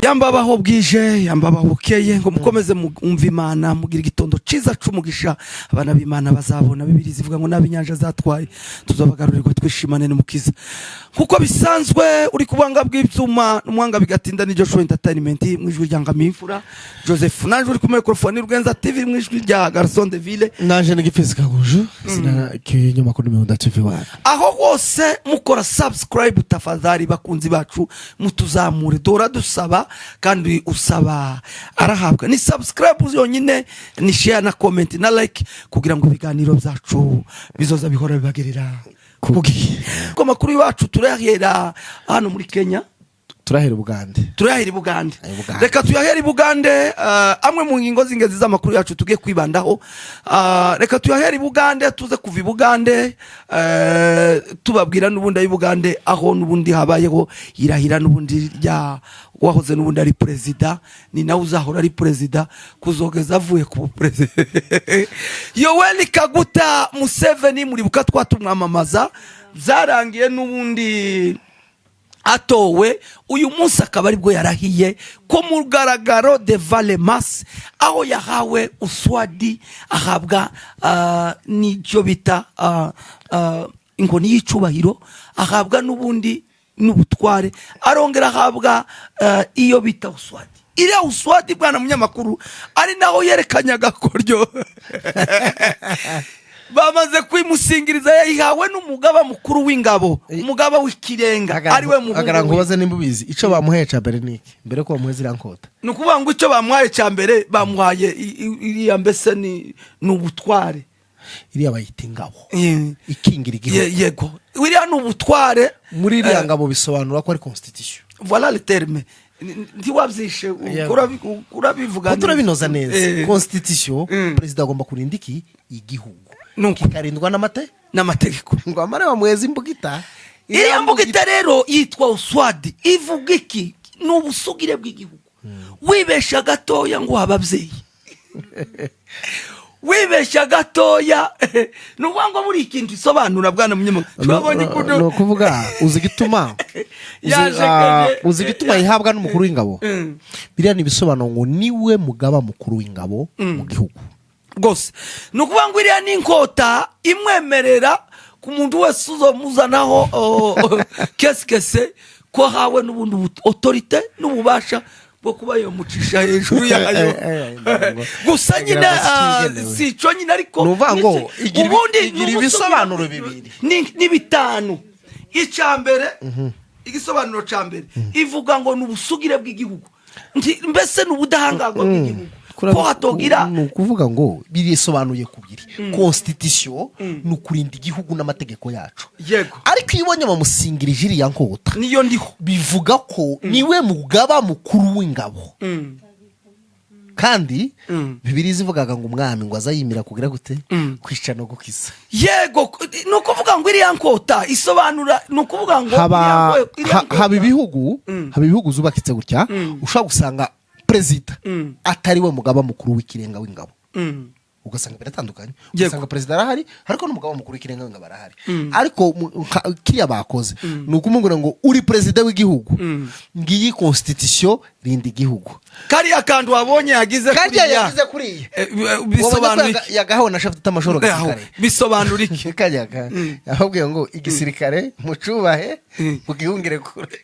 Yambabaho bwije yambabaho bukeye ngo mukomeze umva Imana mugira igitondo ciza cumugisha abana b'Imana bazabona bibiri zivuga ngo nabinyanja zatwaye tuzabagarurirwa twishimane n'umukiza kuko bisanzwe uri kubanga bw'ibyuma n'umwanga bigatinda ni Joshua Entertainment mwijwi ryanga mimfura Joseph nanje uri ku microphone Rwenza TV mwijwi rya Garçon de Ville nanje n'igipfisi kaguju sina kinyamakuru Mihunda TV wa aho hose mukora subscribe tafadhali bakunzi bacu mutuzamure dora dusaba kandi usaba arahabwa ni subscribe yonyine ni share na comment na like kugira ngo ibiganiro byacu bizoza bihora bibagerera kugi ko makuru yacu turahera hano muri Kenya turahera Bugande reka tuyahera Bugande amwe mu ngingo z'ingezi z'amakuru yacu tugiye kwibandaho reka tuyahera Bugande tuze kuva Bugande tubabwira n'ubundi Bugande aho n'ubundi habayeho irahira n'ubundi rya wahoze n'ubundi ari president ni nawe uzahora ari president kuzogeza avuye ku president Yoweri Kaguta Museveni muri buka twatumwamamaza zarangiye n'ubundi atowe uyu munsi akaba aribwo yarahiye ko mu garagaro de Valemas aho yahawe uswadi ahabwa n'icyo bita ingoni y'icubahiro ahabwa n'ubundi n'ubutware arongera ahabwa iyo bita uswadi iriya uswadi bwana munyamakuru ari naho yerekanyaga koryo bamaze kwimusingiriza yayihawe n'umugaba mukuru w'ingabo umugaba w'ikirenga ari we muhungu agarango baze nimbubizi ico bamuhaye ca Bernike mbere ko bamuheze irankota nukuvuga ngo ico bamuhaye ca mbere bamuhaye iriya mbese ni ubutware iriya bayita ingabo ikingira igihugu yego iriya n'ubutware muri iriya ngabo bisobanura ko ari constitution voilà le terme ntiwabyishe urabivuga turabinoza neza constitution president agomba kurinda iki igihugu kikarindwa n'amategeko ngo amare bamweza imbugita iriya mbugita rero yitwa uswadi ivuga iki n'ubusugire bw'igihugu wibesha gatoya ngo ababyeyi wibesha gatoya nubango muri ikintu isobanura bwana munyamakuru twabonye kudo no kuvuga uzi gituma ihabwa n'umukuru w'ingabo biriya ni bisobanuro ngo niwe mugaba mukuru w'ingabo mu gihugu gose nukuvuga ngo iriya n'inkota imwemerera ku muntu wese uzomuzanaho kese ko hawe n'ubundi autorité n'ububasha bwo kuba yo mucisha hejuru yayo gusa nyine sico nyine ariko nuvango igira ibisobanuro bibiri ni bitanu icambere igisobanuro cambere ivuga ngo n'ubusugire bw'igihugu mbese n'ubudahangagwa bw'igihugu ko hatogira nukuvuga ngo birisobanuye kubiri constitution nukurinda igihugu n'amategeko yacu yego ariko ibonye bamusingirije iriya nkota niyo ndiho bivuga ko niwe mugaba mukuru w'ingabo kandi bibiri zivugaga ngo umwami ngo azayimira kugira gute kwica no gukiza yego nukuvuga ngo iriya nkota isobanura nukuvuga ngo haba ibihugu zubakitse gutya ushaka gusanga president atari we mugaba mukuru w'ikirenga w'ingabo ugasanga biratandukanye ugasanga president arahari ariko n'umugaba mukuru w'ikirenga w'ingabo arahari ariko kiriya bakoze nukumungura ngo uri president w'igihugu ngiyi constitution rinda igihugu kariya kandi wabonye yagize kuriya bisobanura yagahawe na chef d'etat-major bisobanura iki kajyaga yahubwiye ngo igisirikare mucubahe mugihungire kure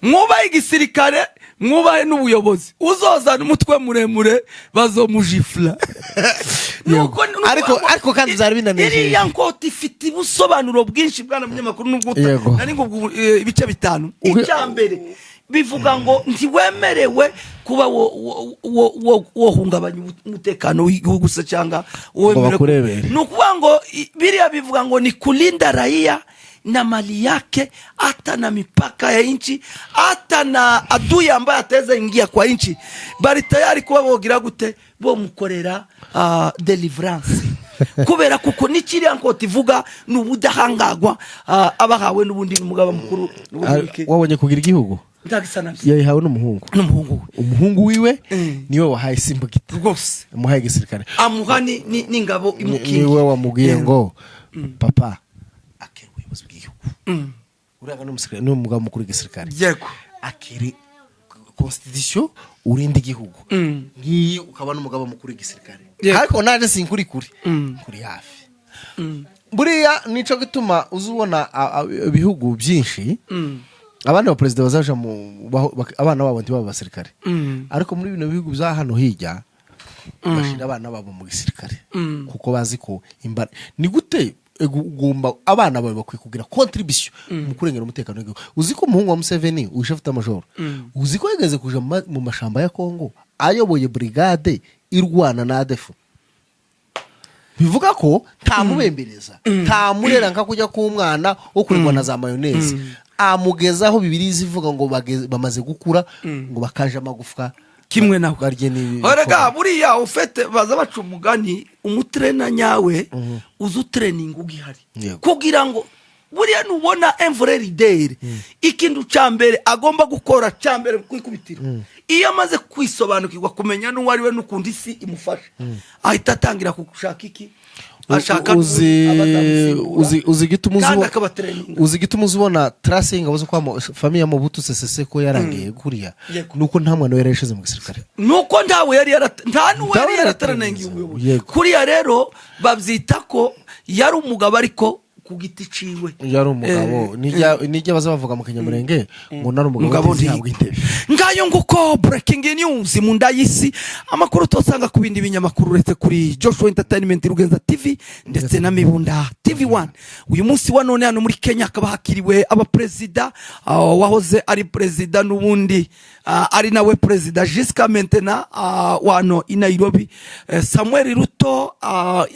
mwubahe igisirikare mwubahe n'ubuyobozi uzozana umutwe muremure bazomujifla ariko kandi zari binanejeje iriya nkota ifite ubusobanuro bwinshi bwana munyamakuru n'ubwo nari ngo ibice bitanu icyambere bivuga ngo ntiwemerewe kuba wohungabanya umutekano w'igihugu se cyangwa wemerewe nukuvuga ngo biriya bivuga ngo ni kulinda raia na mali yake hata na mipaka ya nchi hata na adui ambaye ataweza ingia kwa nchi bari tayari kuba bogira gute bo mukorera deliverance kubera kuko nikiriya nkota ivuga n'ubudahangagwa abahawe n'ubundi n'umugaba mukuru wabonye kugira igihugu yayihawe n'umuhungu wiwe niwe wahaye simbugita rwose amuhaye igisirikare amuha n'ingabo imukingi niwe wamubwiye ngo papa akiri ubuyobozi bw'igihugu uraga n'umugaba mukuru w'igisirikare yego akiri constitution urinde igihugu ngiyi ukaba n'umugaba mukuru w'igisirikare ariko naje sinkuri kuri hafi buriya nico gituma uzubona ibihugu byinshi abana ba president bazaje abana babo ntibaba basirikare ariko muri bino bihugu bya hano hirya bashira abana babo mu gisirikare kuko bazi ko ni gute ugomba abana bawe bakwiye kugira contribution mu kurengera umutekano w'igihugu. Uzi ko umuhungu wa Museveni ushafite majoro uzi ko yageze kuja mu mashamba ya Kongo ayoboye brigade irwana na ADF, bivuga ko ntamubembereza ntamurera nka kujya ku mwana wo kurigwa na za mayonnaise amugezaho bibiri zivuga ngo bamaze gukura ngo bakaje amagufwa kimwe nawe orega buriya ufete baza baca umugani umutrena nyawe uzu training ugihari kugira ngo buriya nubona envre leader ikintu cyambere agomba gukora cyambere kwikubitira iyo amaze kwisobanukirwa kumenya n'uwari we n'ukundi isi imufasha ahita atangira kugushaka iki ashaka uzi gituma uzibona tracing abazo kwa famille ya Mobutu Sese Seko yarangiye kuriya nuko nta mwana we yarashize mu gisirikare nuko ntawe yari yarateranengiwe kuriya rero babyita ko yari umugabo ariko ku giti ciwe yari umugabo nijya baza bavuga mu Kanyamurenge ngo nari umugabo ntihabwe intebe ngayo nguko breaking news mu ndayisi amakuru tosanga ku bindi binyamakuru uretse kuri Joshua Entertainment Rugenza TV ndetse na Mibunda TV1. Uyu munsi wa none hano muri Kenya akaba hakiriwe abapresident wahoze ari president n'ubundi ari nawe president jusqu'à maintenant wano i Nairobi Samuel Ruto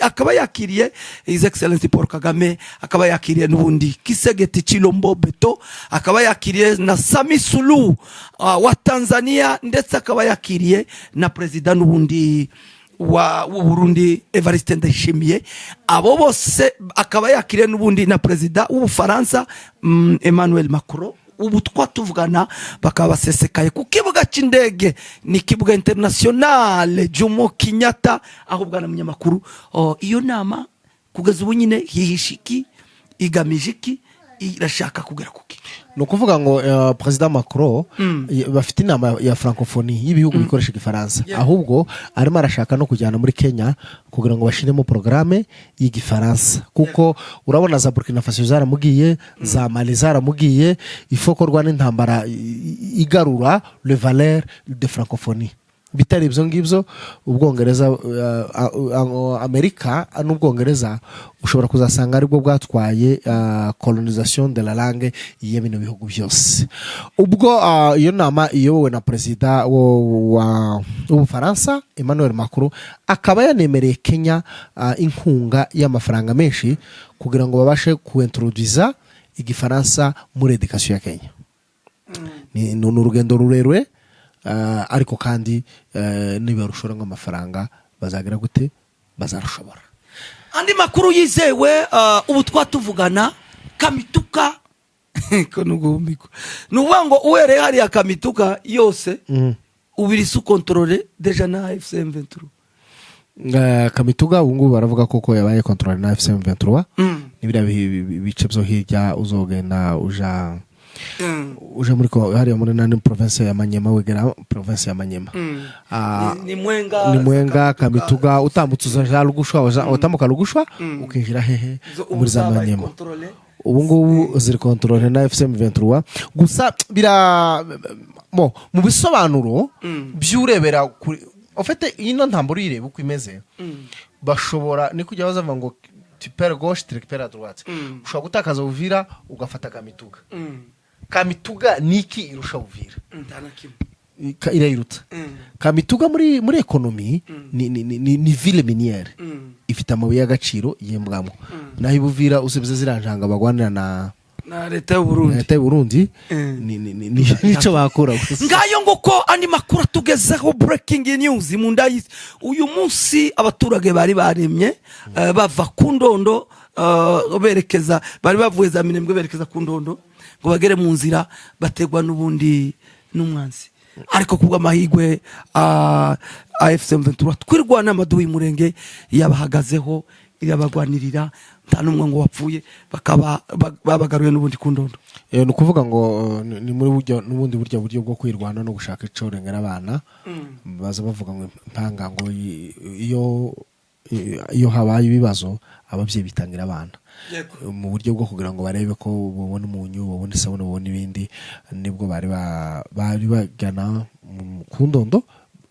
akaba yakiriye His Excellency Paul Kagame, akaba yakiriye n'ubundi Kisegeti Chilombo Beto, akaba yakiriye na Sami Suluhu wa Tanzania, ndetse akaba yakiriye na president n'ubundi wa Burundi Evariste Ndayishimiye. Abo bose akaba yakiriye n'ubundi na president w'Ubufaransa Emmanuel Macron. Ubu twatuvugana bakaba basesekaye ku kibuga cy'indege ni kibuga international Jomo Kenyatta, aho bwana munyamakuru iyo nama kugeza ubu nyine hihishiki igamijiki irashaka kugera kuki. No kuvuga ngo president Macron bafite inama ya francophonie y'ibihugu bikoresha igifaransa, ahubwo arimo arashaka no kujyana muri Kenya kugira ngo bashiremo programme y'igifaransa, kuko urabona za Burkina Faso zaramugiye, za Mali zaramugiye, ifoko rwa n'intambara igarura le valeur de francophonie. Bitari ibyo ngibyo Ubwongereza Amerika n'Ubwongereza ushobora kuzasanga aribwo bwatwaye colonisation de la langue y'ibino bihugu byose. Ubwo iyo nama iyobowe na president w'Ubufaransa Emmanuel Macron akaba yanemereye Kenya inkunga y'amafaranga menshi kugira ngo babashe kuintroduza igifaransa muri education ya Kenya. Ni urugendo rurerure ariko kandi niba rushora nk'amafaranga bazagira gute bazarushobora. Andi makuru yizewe ubu twatuvugana Kamituka ko nugumbiko nubango uwere hari ya Kamituka yose ubiri su contrôler deja na FCM 23. Kamituga ubungu baravuga koko yabaye contrôler na FCM 23 nibira bice byo hirya uzogenda uja muri hariya muri nani province ya Manyema, wegera province ya Manyema. Ni Mwenga Kamituga utambutse uza Rugushwa utamuka Rugushwa ukinjira hehe muri za Manyema. Ubungu ziri contrôler na FCM 23 gusa bira mu bisobanuro byurebera ofete ino ntamburo ireba uko imeze bashobora ni kujya bazava ngo tipere gauche tipere droite ushobora gutakaza Uvira ugafata Kamituga. Kamituga niki irusha Uvira irayiruta. Kamituga muri economy ni ville minière ifite amabuye y'agaciro yembwamo, naho Uvira usibye ziranjanga bagwanira na leta y'u Burundi nico bakora. Ngayo nguko andi makuru tugezeho breaking news mu ndayisi. Uyu munsi abaturage bari baremye bava ku Ndondo berekeza bari bavuye za Minembwe berekeza ku Ndondo ngo bagere mu nzira bategwa n'ubundi n'umwanzi, ariko kubwa mahigwe AFC 23 twirwana amaduyi murenge yabahagazeho irabagwanirira nta n'umwe ngo wapfuye bakaba babagaruye n'ubundi ku ndondo. ni ukuvuga ngo ni muri n'ubundi buryo bwo kwirwana no gushaka ico rengera abana baza bavuga ngo impanga ngo iyo habaye ibibazo abavyeyi bitangira abana mu buryo bwo kugira ngo barebe ko babona umunyu babona isabune babona ibindi nibwo bari bagana ku ndondo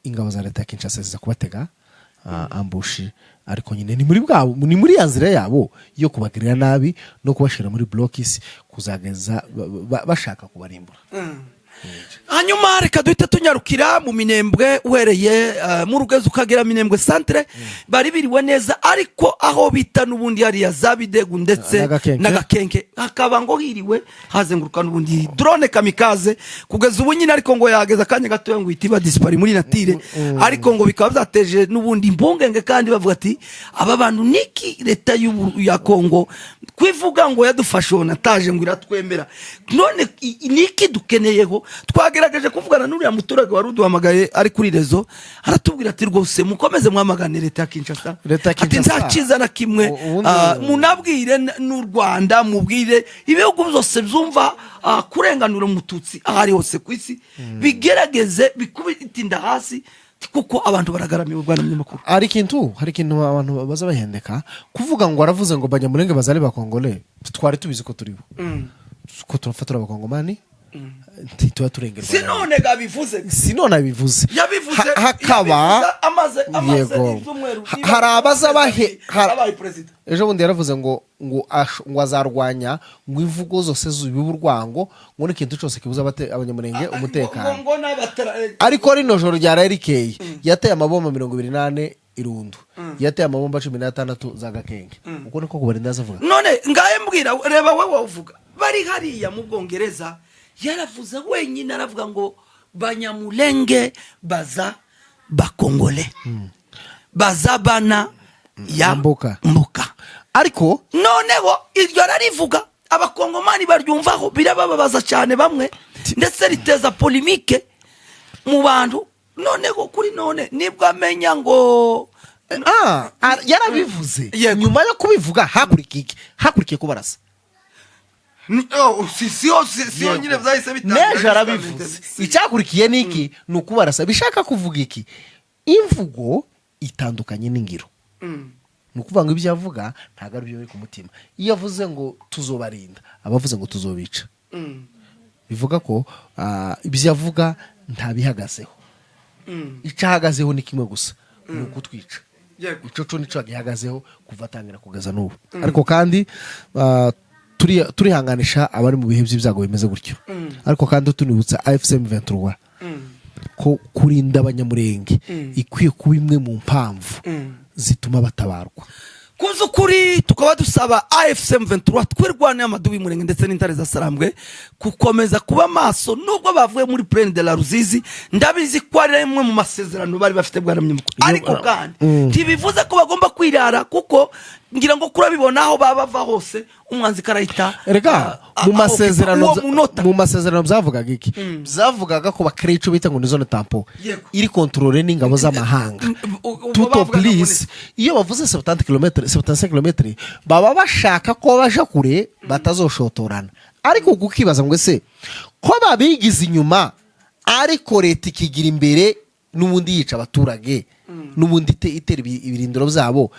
ingabo za leta ya Kinshasa ziza kubatega ambushi ariko nyine ni muri ya nzira yabo yo kubagirira nabi no kubashira muri blocks kuzageza bashaka kubarimbura. Hanyuma reka duhita tunyarukira mu Minembwe uhereye mu Rugezo ukagera Minembwe centre bari biriwe neza ariko aho bita n'ubundi hari ya Zabidegu ndetse n'agakenke hakaba ngo hiriwe hazenguruka n'ubundi drone kamikaze kugeza ubu nyine ariko ngo yageza kanya gato ngo itiba dispari muri natire ariko ngo bikaba byateje n'ubundi impungenge kandi bavuga ati aba bantu niki leta ya Kongo kwivuga ngo yadufashe nataje ngo iratwemera none niki dukeneyeho. Twagerageje kuvugana n'uriya muturage wari uduhamagaye ari kuri rezo aratubwira ati rwose mukomeze mwamagane leta ya Kinshasa ati nta cyiza na kimwe munabwire n'u Rwanda mubwire ibihugu byose byumva kurenganura umututsi ahari hose ku isi bigerageze bikubitinda hasi kuko abantu baragaramiye Rwanda n'amakuru. Hari ikintu abantu baza bahendeka kuvuga ngo aravuze ngo Banyamulenge bazali ba Kongole twari tubizi ko turibo ko turafatura abakongomani ntitwa turengerwa sinone gabivuze yabivuze hakaba amaze harabaza bahe president ejo bundi yaravuze ngo azarwanya ngo ivugo zose z'uburwango ngo n'ikintu cyose kibuza abanyamurenge umutekano ariko rino joro rya Erikeye yateye amabomba 28 irundu yateye amabomba 16 za Gakenge uko niko kubarinda azavuga none ngaye mbwira reba wewe uvuga bari hariya mu Bwongereza yaravuze wenyine aravuga ngo Banyamulenge baza bakongole baza bana ya mbuka ariko noneho iryo rarivuga abakongomani baryumvaho birababaza cyane bamwe ndetse riteza polemike mu bantu noneho kuri none nibwo amenya ngo yarabivuze nyuma yo kubivuga hakurikiye kubarasa siyo nyine byahise bitanga neje arabivuze icyakurikiye niki nukubarasa bishaka kuvuga iki imvugo itandukanye n'ingiro nukuvuga ngo ibyo yavuga ntago ari byo biri ku mutima iyo avuze ngo tuzobarinda abavuze ngo tuzobica bivuga ko ibyo yavuga ntabihagazeho icahagazeho ni kimwe gusa nuko twica ico nico gihagazeho kuva tangira kugeza n'ubu ariko kandi turihanganisha abari mu bihe by'ibyago bimeze gutyo ariko kandi tunibutsa AFC M23 ko kurinda abanyamurenge ikwiye kuba imwe mu mpamvu zituma batabarwa kuzo kuri tukaba dusaba AFC M23 twirwane amadubi murenge ndetse n'intare za Sarambwe kukomeza kuba maso nubwo bavuye muri Plaine de la Ruzizi ndabizi ko ari imwe mu masezerano bari bafite bwaramye mukuru ariko kandi tibivuze ko bagomba kwirara kuko ngira ngo kurabibona aho bava hose umwanzi karahita rega mu masezerano byavugaga iki byavugaga ko bakiriye ico bita ngo ni zone tampon iri contrôler n'ingabo z'amahanga tout police iyo bavuze 70 km 75 km baba bashaka ko baje kure batazoshotorana ariko kukibaza ngo ese ko babigize inyuma ariko leta ikigira imbere n'ubundi yica abaturage n'ubundi itera ibirindiro byabo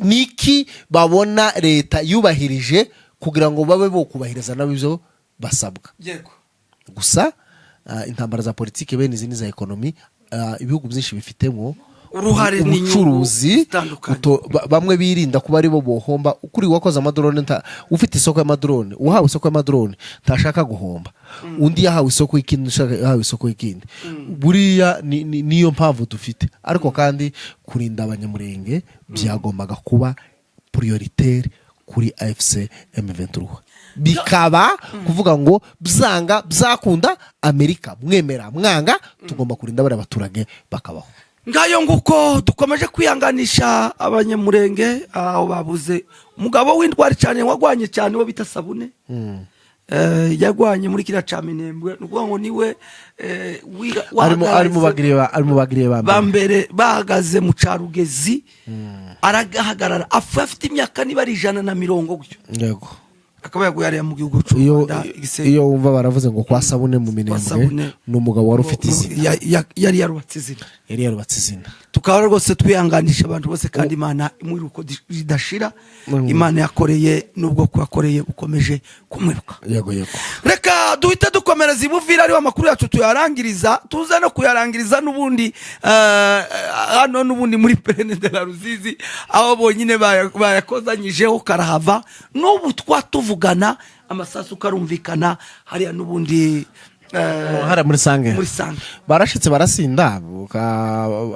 niki babona leta yubahirije kugira ngo babe bo kubahiriza nabyo basabwa gusa intambara za politike bene izindi za ekonomi ibihugu byinshi bifitemo uruhare n'ubucuruzi bamwe birinda kuba ari bo bohomba ukuri wakoze amadrone ufite isoko y'amadrone uhawe isoko y'amadrone ntashaka guhomba undi yahawe isoko y'ikindi ushaka yahawe isoko y'ikindi buriya niyo mpamvu dufite ariko kandi kurinda abanyamurenge byagombaga kuba prioritaire kuri AFC M23 bikaba kuvuga ngo byanga byakunda Amerika mwemera mwanga tugomba kurinda bari abaturage bakabaho ngayo nguko dukomeje kwihanganisha abanyamurenge aho babuze umugabo w'indwari cyane wagwanye cyane wo bita Sabune yagwanye muri kiriya Caminembwe nukuvuga ngo niwe ari mu bagiriye ba mbere bahagaze mu Carugezi aragahagarara afite imyaka niba ari 120 gutyo yego akaba yaguye mu gihugu cy'u Rwanda iyo wumva baravuze ngo kwa Sabune mu Minembwe n'umugabo wari ufite izina yari yarubatse izina tukaba rwose twihanganisha abantu bose kandi Imana imwiruko ridashira Imana yakoreye nubwo kwakoreye ukomeje kumwiruka yego reka duhite dukomereza ibuvira ari amakuru yacu tuyarangiriza tuza no kuyarangiriza n'ubundi hano n'ubundi muri Plaine de la Ruzizi aho bonyine bayakozanyijeho karahava n'ubu twatuvugana amasasu karumvikana hariya n'ubundi hara muri sange barashitse barasinda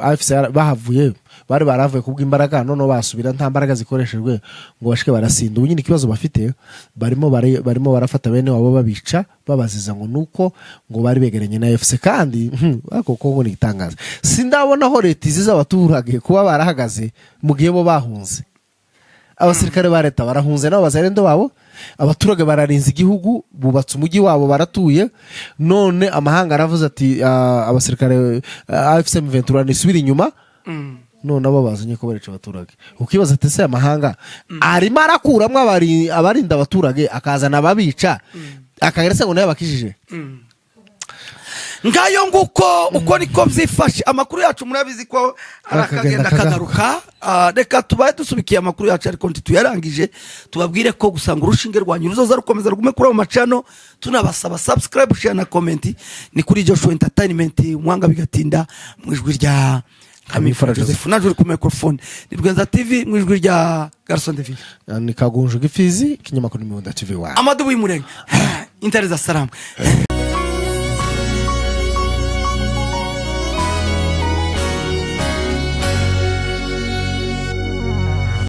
AFC bahavuye baravuye kubw'imbaraga none basubira nta mbaraga zikoreshejwe ngo bashike barasinda ubu nyine ikibazo bafite barimo barafata bene wabo babica babaziza ngo nuko ngo bari begeranye na AFC kandi akoko ngo nitangaza sindabona ho leta iziza abaturage kuba barahagaze mu gihe bo bahunze abasirikare ba leta barahunze nabo bazarendo babo abaturage bararinze igihugu bubatse umujyi wabo baratuye none amahanga aravuze ati abasirikare AFC M23 nisubira inyuma none abo bazanye ko barica abaturage ukibaza ati se amahanga arimo arakuramwe abarinda abaturage akazana ababica akageretse ngo nayo bakijije ngayo nguko uko niko byifashe amakuru yacu murabizi ko arakagenda kagaruka reka tubaye dusubikiye amakuru yacu ariko tuyarangije tubabwire ko gusanga urushinge rwanyu ruzoza rukomeza rugume kuri abo macano tunabasaba subscribe share na comment ni kuri Joshua Entertainment mwanga bigatinda mwijwi rya Kamifara Joseph najuri ku microphone ni Rwenza TV mwijwi rya Garson David ni Kagunju Gifizi kinyamakuru Mibunda TV wa Amadu wimurenge intereza salam